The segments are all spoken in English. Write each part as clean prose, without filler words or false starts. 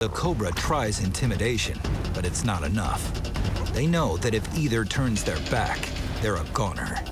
The cobra tries intimidation, but it's not enough. They know that if either turns their back, they're a goner.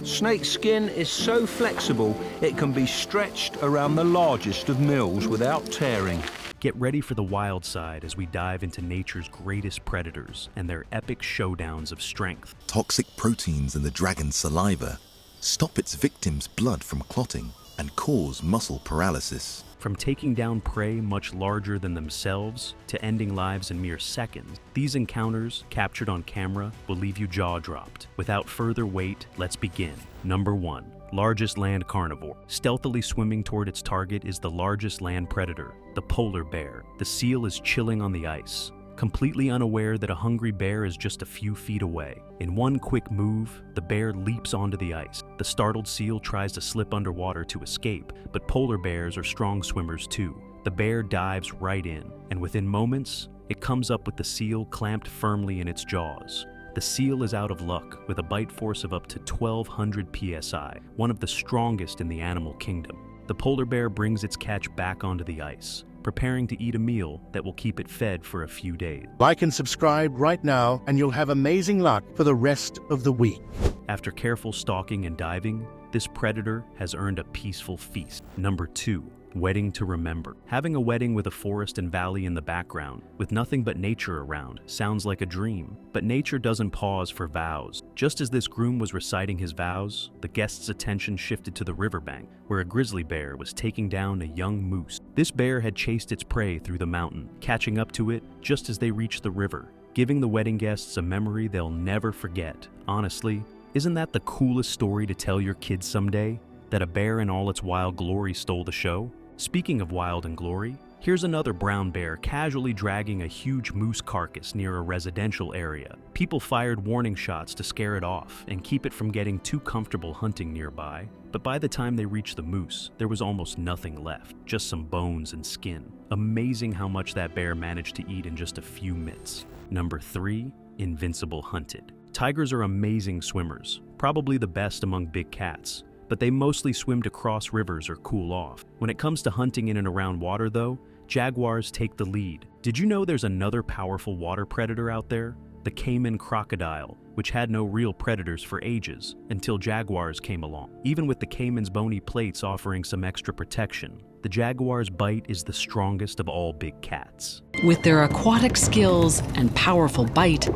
Snake skin is so flexible, it can be stretched around the largest of mills without tearing. Get ready for the wild side as we dive into nature's greatest predators and their epic showdowns of strength. Toxic proteins in the dragon's saliva stop its victims' blood from clotting and cause muscle paralysis. From taking down prey much larger than themselves to ending lives in mere seconds, these encounters, captured on camera, will leave you jaw-dropped. Without further wait, let's begin. Number 1. Largest land carnivore. Stealthily swimming toward its target is the largest land predator, the polar bear. The seal is chilling on the ice, completely unaware that a hungry bear is just a few feet away. In one quick move, the bear leaps onto the ice. The startled seal tries to slip underwater to escape, but polar bears are strong swimmers too. The bear dives right in, and within moments, it comes up with the seal clamped firmly in its jaws. The seal is out of luck, with a bite force of up to 1,200 psi, one of the strongest in the animal kingdom. The polar bear brings its catch back onto the ice, preparing to eat a meal that will keep it fed for a few days. Like and subscribe right now, and you'll have amazing luck for the rest of the week. After careful stalking and diving, this predator has earned a peaceful feast. Number 2. Wedding to remember. Having a wedding with a forest and valley in the background, with nothing but nature around, sounds like a dream. But nature doesn't pause for vows. Just as this groom was reciting his vows, the guests' attention shifted to the riverbank, where a grizzly bear was taking down a young moose. This bear had chased its prey through the mountain, catching up to it just as they reached the river, giving the wedding guests a memory they'll never forget. Honestly, isn't that the coolest story to tell your kids someday? That a bear in all its wild glory stole the show? Speaking of wild and glory, here's another brown bear casually dragging a huge moose carcass near a residential area. People fired warning shots to scare it off and keep it from getting too comfortable hunting nearby. But by the time they reached the moose, there was almost nothing left, just some bones and skin. Amazing how much that bear managed to eat in just a few minutes. Number 3. Invincible hunted. Tigers are amazing swimmers, probably the best among big cats, but they mostly swim to cross rivers or cool off. When it comes to hunting in and around water though, jaguars take the lead. Did you know there's another powerful water predator out there? The Cayman crocodile, which had no real predators for ages, until jaguars came along. Even with the caiman's bony plates offering some extra protection, the jaguar's bite is the strongest of all big cats. With their aquatic skills and powerful bite,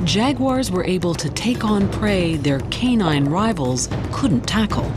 jaguars were able to take on prey their canine rivals couldn't tackle.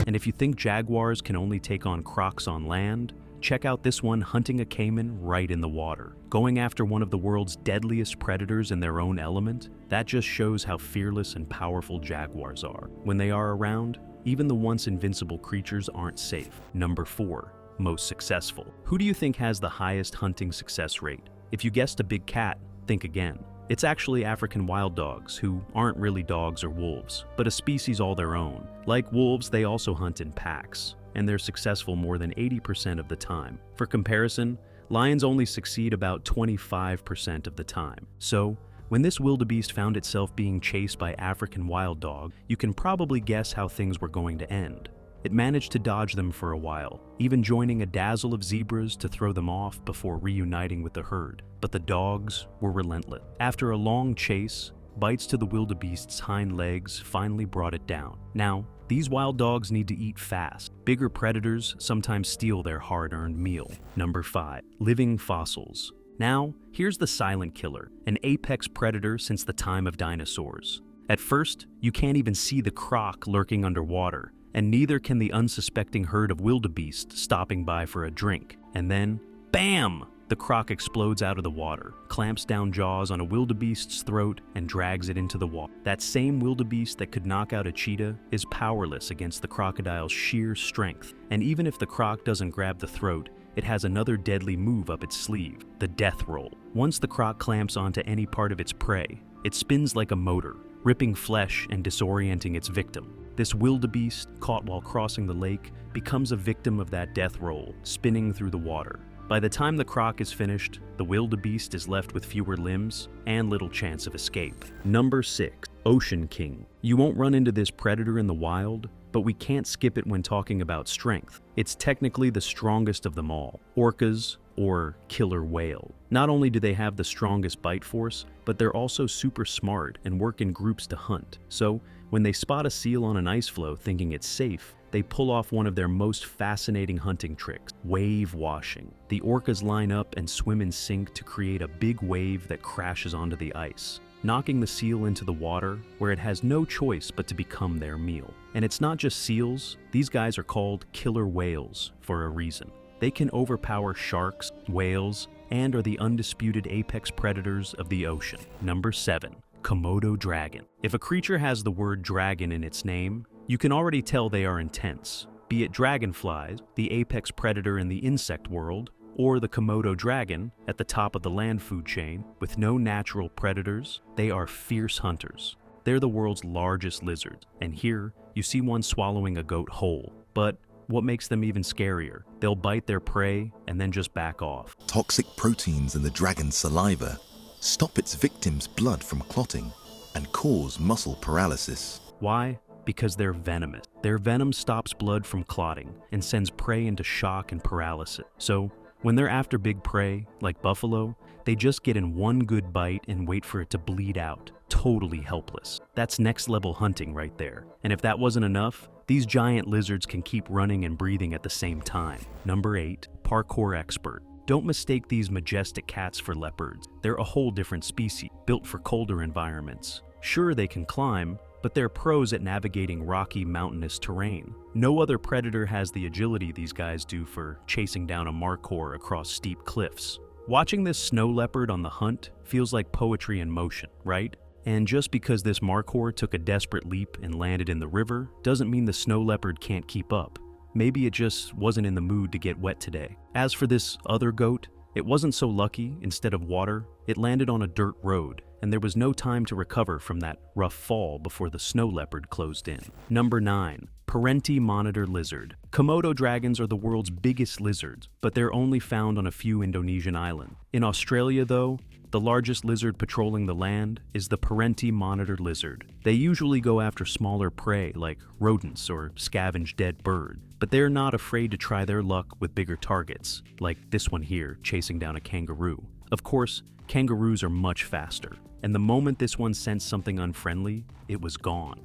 And if you think jaguars can only take on crocs on land, check out this one hunting a caiman right in the water. Going after one of the world's deadliest predators in their own element, that just shows how fearless and powerful jaguars are. When they are around, even the once invincible creatures aren't safe. Number 4. Most successful. Who do you think has the highest hunting success rate? If you guessed a big cat, think again. It's actually African wild dogs, who aren't really dogs or wolves, but a species all their own. Like wolves, they also hunt in packs, and they're successful more than 80% of the time. For comparison, lions only succeed about 25% of the time. So, when this wildebeest found itself being chased by African wild dog, you can probably guess how things were going to end. It managed to dodge them for a while, even joining a dazzle of zebras to throw them off before reuniting with the herd. But the dogs were relentless. After a long chase, bites to the wildebeest's hind legs finally brought it down. Now, these wild dogs need to eat fast. Bigger predators sometimes steal their hard-earned meal. Number 5. Living fossils. Now, here's the silent killer, an apex predator since the time of dinosaurs. At first, you can't even see the croc lurking underwater, and neither can the unsuspecting herd of wildebeest stopping by for a drink. And then, bam! The croc explodes out of the water, clamps down jaws on a wildebeest's throat, and drags it into the water. That same wildebeest that could knock out a cheetah is powerless against the crocodile's sheer strength. And even if the croc doesn't grab the throat, it has another deadly move up its sleeve, the death roll. Once the croc clamps onto any part of its prey, it spins like a motor, ripping flesh and disorienting its victim. This wildebeest, caught while crossing the lake, becomes a victim of that death roll, spinning through the water. By the time the croc is finished, the wildebeest is left with fewer limbs and little chance of escape. Number 6. Ocean king. You won't run into this predator in the wild, but we can't skip it when talking about strength. It's technically the strongest of them all, orcas, or killer whale. Not only do they have the strongest bite force, but they're also super smart and work in groups to hunt. So, when they spot a seal on an ice floe thinking it's safe, they pull off one of their most fascinating hunting tricks, wave washing. The orcas line up and swim in sync to create a big wave that crashes onto the ice, knocking the seal into the water, where it has no choice but to become their meal. And it's not just seals, these guys are called killer whales for a reason. They can overpower sharks, whales, and are the undisputed apex predators of the ocean. Number 7. Komodo dragon. If a creature has the word dragon in its name, you can already tell they are intense. Be it dragonflies, the apex predator in the insect world, or the Komodo dragon at the top of the land food chain, with no natural predators, they are fierce hunters. They're the world's largest lizards, and here you see one swallowing a goat whole. But what makes them even scarier? They'll bite their prey and then just back off. Toxic proteins in the dragon's saliva stop its victim's blood from clotting and cause muscle paralysis. Why? Because they're venomous. Their venom stops blood from clotting and sends prey into shock and paralysis. So, when they're after big prey, like buffalo, they just get in one good bite and wait for it to bleed out, totally helpless. That's next level hunting right there. And if that wasn't enough, these giant lizards can keep running and breathing at the same time. Number 8, parkour expert. Don't mistake these majestic cats for leopards. They're a whole different species, built for colder environments. Sure, they can climb, but they're pros at navigating rocky, mountainous terrain. No other predator has the agility these guys do for chasing down a markhor across steep cliffs. Watching this snow leopard on the hunt feels like poetry in motion, right? And just because this markhor took a desperate leap and landed in the river doesn't mean the snow leopard can't keep up. Maybe it just wasn't in the mood to get wet today. As for this other goat, it wasn't so lucky. Instead of water, it landed on a dirt road, and there was no time to recover from that rough fall before the snow leopard closed in. Number 9. Perentie monitor lizard. Komodo dragons are the world's biggest lizards, but they're only found on a few Indonesian islands. In Australia, though, the largest lizard patrolling the land is the Perentie monitor lizard. They usually go after smaller prey like rodents or scavenge dead birds, but they're not afraid to try their luck with bigger targets, like this one here chasing down a kangaroo. Of course, kangaroos are much faster, and the moment this one sensed something unfriendly, it was gone.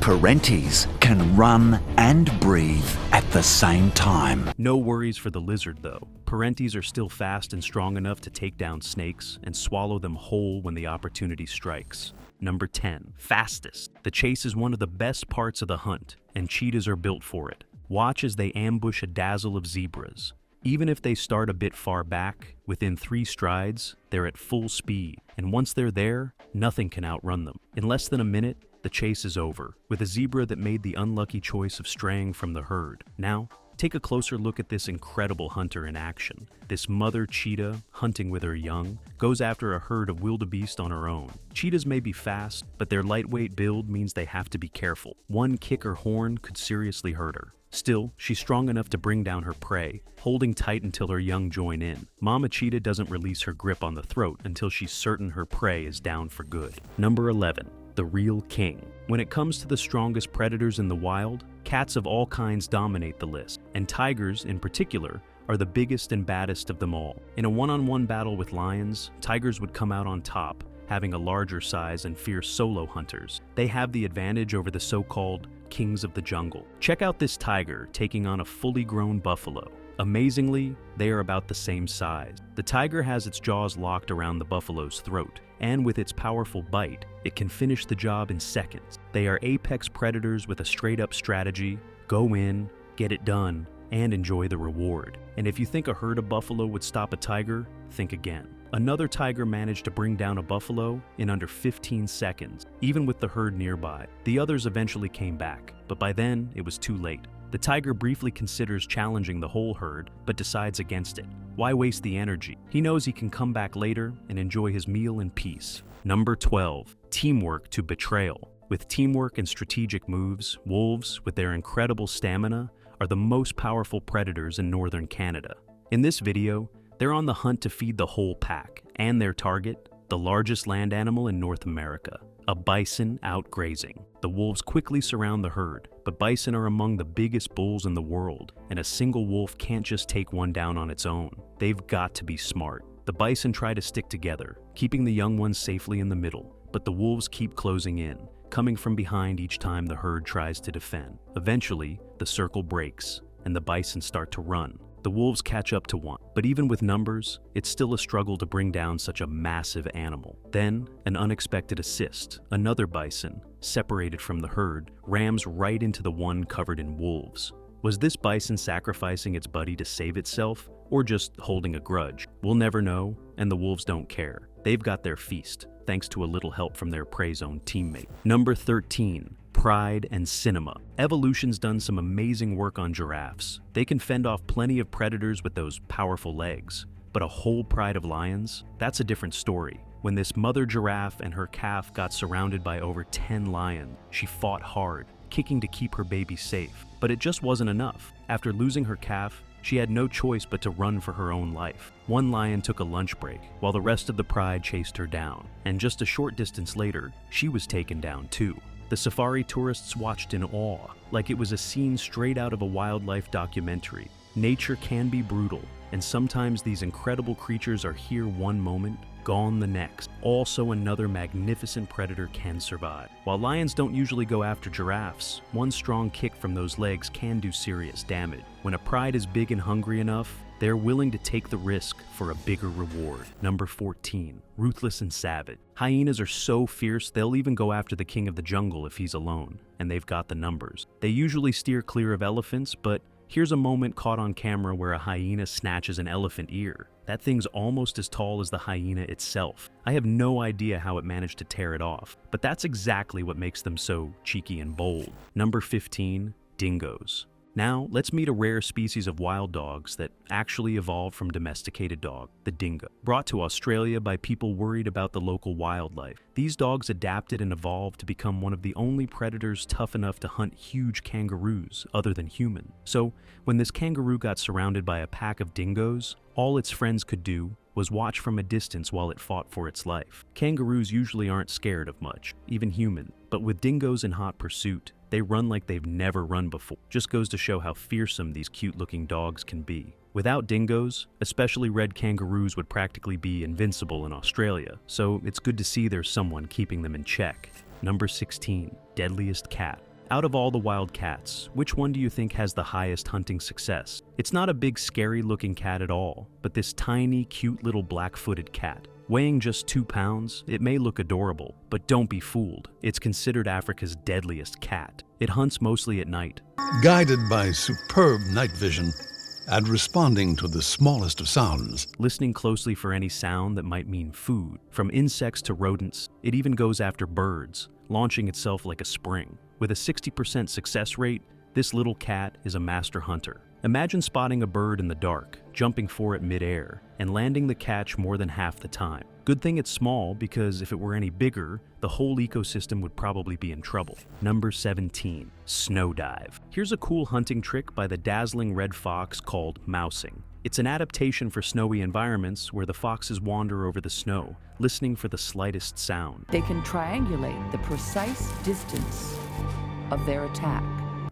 Perenties can run and breathe at the same time. No worries for the lizard though. Perenties are still fast and strong enough to take down snakes and swallow them whole when the opportunity strikes. Number 10. Fastest. The chase is one of the best parts of the hunt, and cheetahs are built for it. Watch as they ambush a dazzle of zebras. Even if they start a bit far back, within 3 strides, they're at full speed, and once they're there, nothing can outrun them. In less than a minute, the chase is over, with a zebra that made the unlucky choice of straying from the herd. Now, take a closer look at this incredible hunter in action. This mother cheetah, hunting with her young, goes after a herd of wildebeest on her own. Cheetahs may be fast, but their lightweight build means they have to be careful. One kick or horn could seriously hurt her. Still, she's strong enough to bring down her prey, holding tight until her young join in. Mama cheetah doesn't release her grip on the throat until she's certain her prey is down for good. Number 11. The real king. When it comes to the strongest predators in the wild, cats of all kinds dominate the list, and tigers, in particular, are the biggest and baddest of them all. In a one-on-one battle with lions, tigers would come out on top, having a larger size and fierce solo hunters. They have the advantage over the so-called kings of the jungle. Check out this tiger taking on a fully grown buffalo. Amazingly, they are about the same size. The tiger has its jaws locked around the buffalo's throat, and with its powerful bite, it can finish the job in seconds. They are apex predators with a straight-up strategy: go in, get it done, and enjoy the reward. And if you think a herd of buffalo would stop a tiger, think again. Another tiger managed to bring down a buffalo in under 15 seconds, even with the herd nearby. The others eventually came back, but by then, it was too late. The tiger briefly considers challenging the whole herd, but decides against it. Why waste the energy? He knows he can come back later and enjoy his meal in peace. Number 12. Teamwork to betrayal. With teamwork and strategic moves, wolves, with their incredible stamina, are the most powerful predators in northern Canada. In this video, they're on the hunt to feed the whole pack, and their target, the largest land animal in North America, A bison out grazing. The wolves quickly surround the herd, but bison are among the biggest bulls in the world, and a single wolf can't just take one down on its own. They've got to be smart. The bison try to stick together, keeping the young ones safely in the middle, but the wolves keep closing in, coming from behind each time the herd tries to defend. Eventually, the circle breaks, and the bison start to run. The wolves catch up to one, but even with numbers, it's still a struggle to bring down such a massive animal. Then, an unexpected assist. Another bison, separated from the herd, rams right into the one covered in wolves. Was this bison sacrificing its buddy to save itself, or just holding a grudge? We'll never know, and the wolves don't care. They've got their feast, thanks to a little help from their prey zone teammate. Number 13. Pride and cinema. Evolution's done some amazing work on giraffes. They can fend off plenty of predators with those powerful legs. But a whole pride of lions? That's a different story. When this mother giraffe and her calf got surrounded by over 10 lions, she fought hard, kicking to keep her baby safe. But it just wasn't enough. After losing her calf, she had no choice but to run for her own life. One lion took a lunch break, while the rest of the pride chased her down. And just a short distance later, she was taken down too. The safari tourists watched in awe, like it was a scene straight out of a wildlife documentary. Nature can be brutal, and sometimes these incredible creatures are here one moment, gone the next. Also, another magnificent predator can survive. While lions don't usually go after giraffes, one strong kick from those legs can do serious damage. When a pride is big and hungry enough, they're willing to take the risk for a bigger reward. Number 14. Ruthless and savage. Hyenas are so fierce, they'll even go after the king of the jungle if he's alone, and they've got the numbers. They usually steer clear of elephants, but here's a moment caught on camera where a hyena snatches an elephant ear. That thing's almost as tall as the hyena itself. I have no idea how it managed to tear it off, but that's exactly what makes them so cheeky and bold. Number 15. Dingoes. Now, let's meet a rare species of wild dogs that actually evolved from domesticated dog, the dingo. Brought to Australia by people worried about the local wildlife, these dogs adapted and evolved to become one of the only predators tough enough to hunt huge kangaroos other than human. So, when this kangaroo got surrounded by a pack of dingoes, all its friends could do was watch from a distance while it fought for its life. Kangaroos usually aren't scared of much, even human, but with dingoes in hot pursuit, they run like they've never run before. Just goes to show how fearsome these cute-looking dogs can be. Without dingoes, especially red kangaroos would practically be invincible in Australia, so it's good to see there's someone keeping them in check. Number 16. Deadliest cat. Out of all the wild cats, which one do you think has the highest hunting success? It's not a big scary-looking cat at all, but this tiny, cute little black-footed cat. Weighing just 2 pounds, it may look adorable, but don't be fooled. It's considered Africa's deadliest cat. It hunts mostly at night. Guided by superb night vision and responding to the smallest of sounds. Listening closely for any sound that might mean food. From insects to rodents, it even goes after birds, launching itself like a spring. With a 60% success rate, this little cat is a master hunter. Imagine spotting a bird in the dark, jumping for it mid-air, and landing the catch more than half the time. Good thing it's small, because if it were any bigger, the whole ecosystem would probably be in trouble. Number 17. Snow dive. Here's a cool hunting trick by the dazzling red fox called mousing. It's an adaptation for snowy environments where the foxes wander over the snow, listening for the slightest sound. They can triangulate the precise distance of their attack.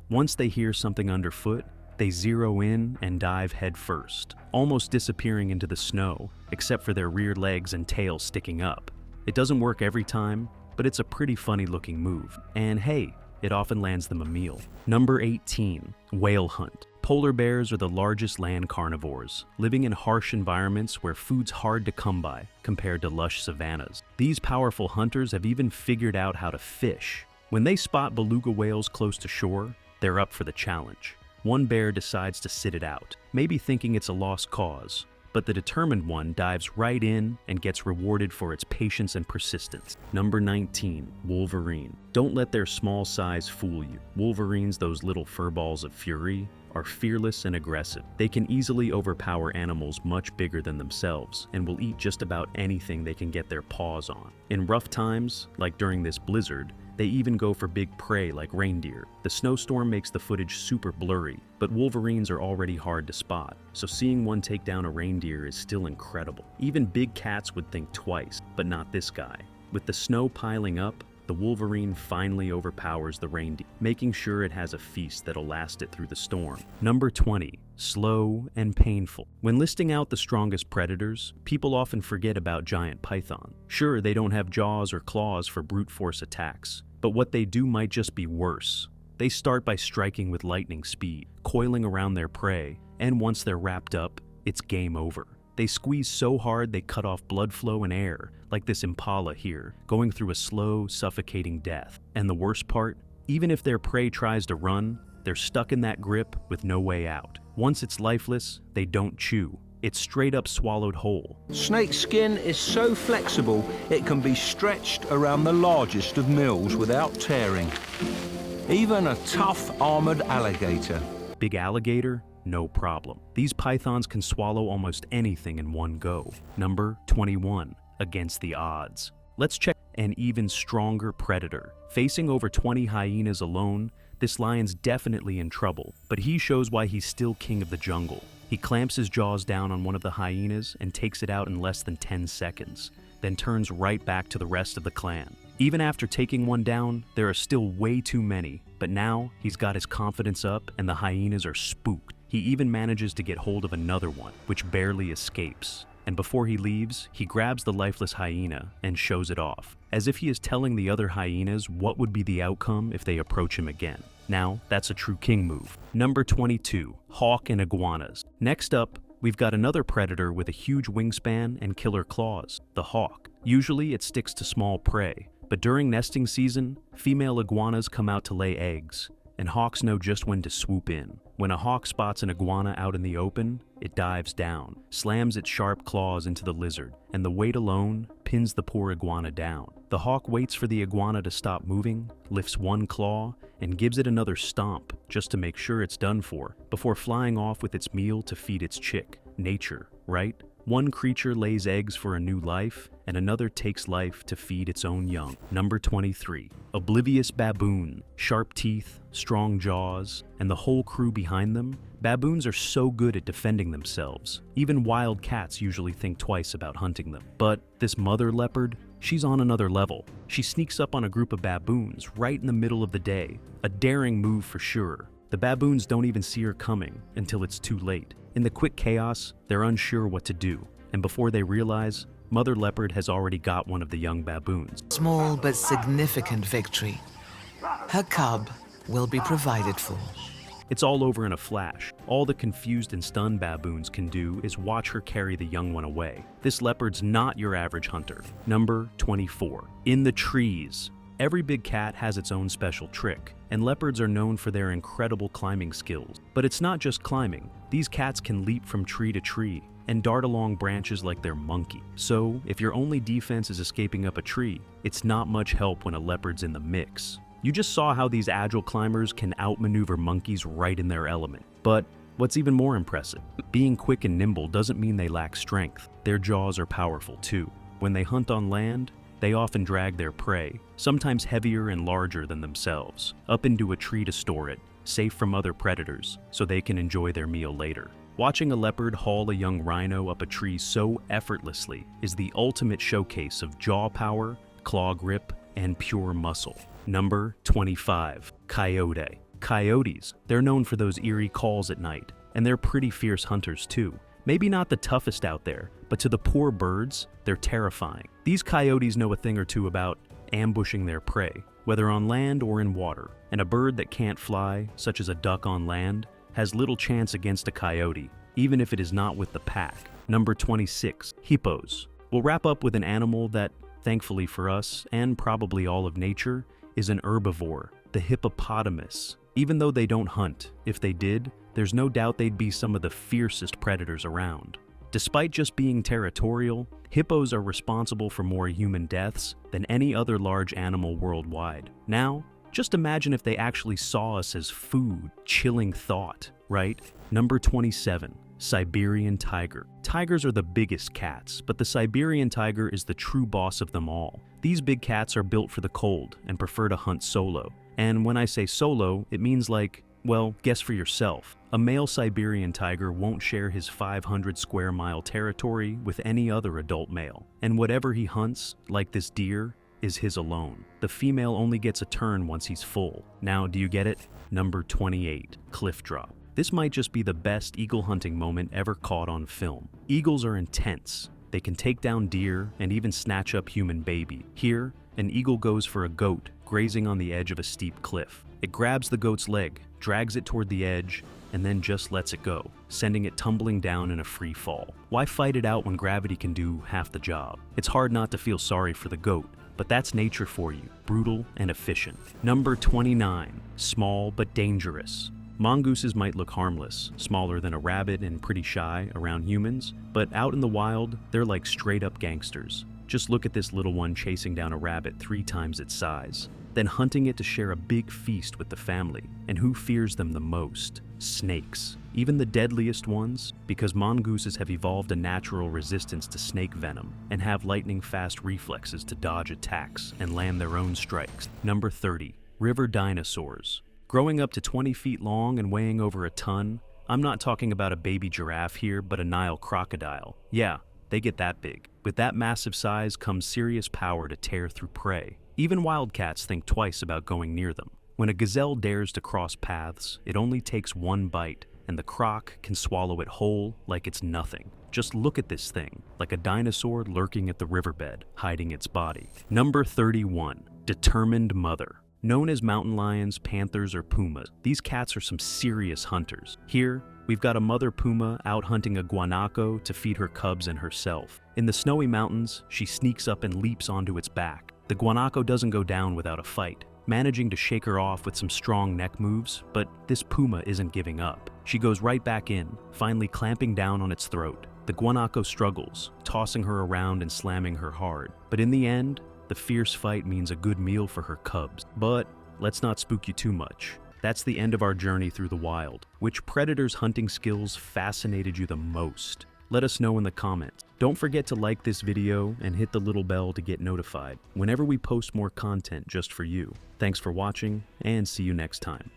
Once they hear something underfoot, they zero in and dive head first, almost disappearing into the snow, except for their rear legs and tail sticking up. It doesn't work every time, but it's a pretty funny looking move. And hey, it often lands them a meal. Number 18. Whale hunt. Polar bears are the largest land carnivores, living in harsh environments where food's hard to come by compared to lush savannas. These powerful hunters have even figured out how to fish. When they spot beluga whales close to shore, they're up for the challenge. One bear decides to sit it out, maybe thinking it's a lost cause, but the determined one dives right in and gets rewarded for its patience and persistence. Number 19. Wolverine. Don't let their small size fool you. Wolverines, those little furballs of fury, are fearless and aggressive. They can easily overpower animals much bigger than themselves and will eat just about anything they can get their paws on. In rough times, like during this blizzard, they even go for big prey like reindeer. The snowstorm makes the footage super blurry, but wolverines are already hard to spot, so seeing one take down a reindeer is still incredible. Even big cats would think twice, but not this guy. With the snow piling up, the Wolverine finally overpowers the reindeer, making sure it has a feast that'll last it through the storm. Number 20. Slow and painful. When listing out the strongest predators, people often forget about giant python. Sure, they don't have jaws or claws for brute force attacks, but what they do might just be worse. They start by striking with lightning speed, coiling around their prey, and once they're wrapped up, it's game over. They squeeze so hard they cut off blood flow and air, like this impala here, going through a slow, suffocating death. And the worst part, even if their prey tries to run, they're stuck in that grip with no way out. Once it's lifeless, they don't chew. It's straight up swallowed whole. Snake skin is so flexible it can be stretched around the largest of mills without tearing. Even a tough armored alligator. Big alligator? No problem. These pythons can swallow almost anything in one go. Number 21. Against the odds. Let's check an even stronger predator. Facing over 20 hyenas alone, this lion's definitely in trouble, but he shows why he's still king of the jungle. He clamps his jaws down on one of the hyenas and takes it out in less than 10 seconds, then turns right back to the rest of the clan. Even after taking one down, there are still way too many, but now he's got his confidence up and the hyenas are spooked. He even manages to get hold of another one, which barely escapes. And before he leaves, he grabs the lifeless hyena and shows it off, as if he is telling the other hyenas what would be the outcome if they approach him again. Now, that's a true king move. Number 22. Hawk and iguanas. Next up, we've got another predator with a huge wingspan and killer claws, the hawk. Usually it sticks to small prey, but during nesting season, female iguanas come out to lay eggs, and hawks know just when to swoop in. When a hawk spots an iguana out in the open, it dives down, slams its sharp claws into the lizard, and the weight alone pins the poor iguana down. The hawk waits for the iguana to stop moving, lifts one claw, and gives it another stomp just to make sure it's done for, before flying off with its meal to feed its chick. Nature, right? One creature lays eggs for a new life, and another takes life to feed its own young. Number 23. Oblivious baboon. Sharp teeth, strong jaws, and the whole crew behind them. Baboons are so good at defending themselves. Even wild cats usually think twice about hunting them. But this mother leopard, she's on another level. She sneaks up on a group of baboons right in the middle of the day. A daring move for sure. The baboons don't even see her coming until it's too late. In the quick chaos, they're unsure what to do, and before they realize, Mother Leopard has already got one of the young baboons. Small but significant victory. Her cub will be provided for. It's all over in a flash. All the confused and stunned baboons can do is watch her carry the young one away. This leopard's not your average hunter. Number 24. In the trees. Every big cat has its own special trick, and leopards are known for their incredible climbing skills. But it's not just climbing. These cats can leap from tree to tree and dart along branches like they're monkey. So, if your only defense is escaping up a tree, it's not much help when a leopard's in the mix. You just saw how these agile climbers can outmaneuver monkeys right in their element. But what's even more impressive, being quick and nimble doesn't mean they lack strength. Their jaws are powerful too. When they hunt on land, they often drag their prey, sometimes heavier and larger than themselves, up into a tree to store it, safe from other predators, so they can enjoy their meal later. Watching a leopard haul a young rhino up a tree so effortlessly is the ultimate showcase of jaw power, claw grip, and pure muscle. Number 25. Coyote. Coyotes, they're known for those eerie calls at night, and they're pretty fierce hunters too. Maybe not the toughest out there, but to the poor birds, they're terrifying. These coyotes know a thing or two about ambushing their prey, whether on land or in water, and a bird that can't fly, such as a duck on land, has little chance against a coyote, even if it is not with the pack. Number 26. Hippos. We'll wrap up with an animal that, thankfully for us, and probably all of nature, is an herbivore, the hippopotamus. Even though they don't hunt, if they did, there's no doubt they'd be some of the fiercest predators around. Despite just being territorial, hippos are responsible for more human deaths than any other large animal worldwide. Now, just imagine if they actually saw us as food, chilling thought, right? Number 27. Siberian tiger. Tigers are the biggest cats, but the Siberian tiger is the true boss of them all. These big cats are built for the cold and prefer to hunt solo. And when I say solo, it means like, well, guess for yourself. A male Siberian tiger won't share his 500 square mile territory with any other adult male. And whatever he hunts, like this deer, is his alone. The female only gets a turn once he's full. Now, do you get it? Number 28, cliff drop. This might just be the best eagle hunting moment ever caught on film. Eagles are intense. They can take down deer and even snatch up human baby. Here, an eagle goes for a goat grazing on the edge of a steep cliff. It grabs the goat's leg, drags it toward the edge, and then just lets it go, sending it tumbling down in a free fall. Why fight it out when gravity can do half the job? It's hard not to feel sorry for the goat, but that's nature for you, brutal and efficient. Number 29, small but dangerous. Mongooses might look harmless, smaller than a rabbit and pretty shy around humans, but out in the wild, they're like straight-up gangsters. Just look at this little one chasing down a rabbit 3 times its size, then hunting it to share a big feast with the family. And who fears them the most? Snakes. Even the deadliest ones, because mongooses have evolved a natural resistance to snake venom and have lightning-fast reflexes to dodge attacks and land their own strikes. Number 30, river dinosaurs. Growing up to 20 feet long and weighing over a ton, I'm not talking about a baby giraffe here, but a Nile crocodile. Yeah, they get that big. With that massive size comes serious power to tear through prey. Even wildcats think twice about going near them. When a gazelle dares to cross paths, it only takes one bite, and the croc can swallow it whole like it's nothing. Just look at this thing, like a dinosaur lurking at the riverbed, hiding its body. Number 31, determined mother. Known as mountain lions, panthers, or pumas, these cats are some serious hunters. Here, we've got a mother puma out hunting a guanaco to feed her cubs and herself. In the snowy mountains, she sneaks up and leaps onto its back. The guanaco doesn't go down without a fight, managing to shake her off with some strong neck moves, but this puma isn't giving up. She goes right back in, finally clamping down on its throat. The guanaco struggles, tossing her around and slamming her hard, but in the end, the fierce fight means a good meal for her cubs. But let's not spook you too much. That's the end of our journey through the wild. Which predator's hunting skills fascinated you the most? Let us know in the comments. Don't forget to like this video and hit the little bell to get notified whenever we post more content just for you. Thanks for watching, and see you next time.